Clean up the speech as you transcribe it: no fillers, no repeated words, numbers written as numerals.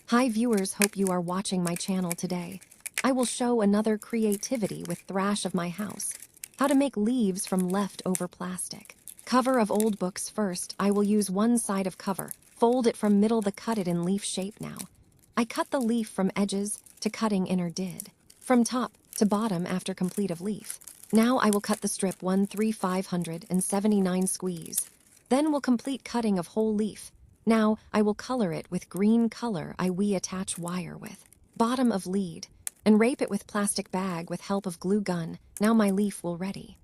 Hi viewers, hope you are watching my channel today. I will show another creativity with thrash of my house. How to make leaves from leftover plastic. Cover of old books first. I will use one side of cover. Fold it from middle to cut it in leaf shape now. I cut the leaf from edges to cutting inner did. From top to bottom after complete of leaf. Now I will cut the strip 1/379 squeeze. Then will complete cutting of whole leaf. Now I will color it with green color we attach wire with. Bottom of lead. And wrap it with plastic bag with help of glue gun. Now my leaf will ready.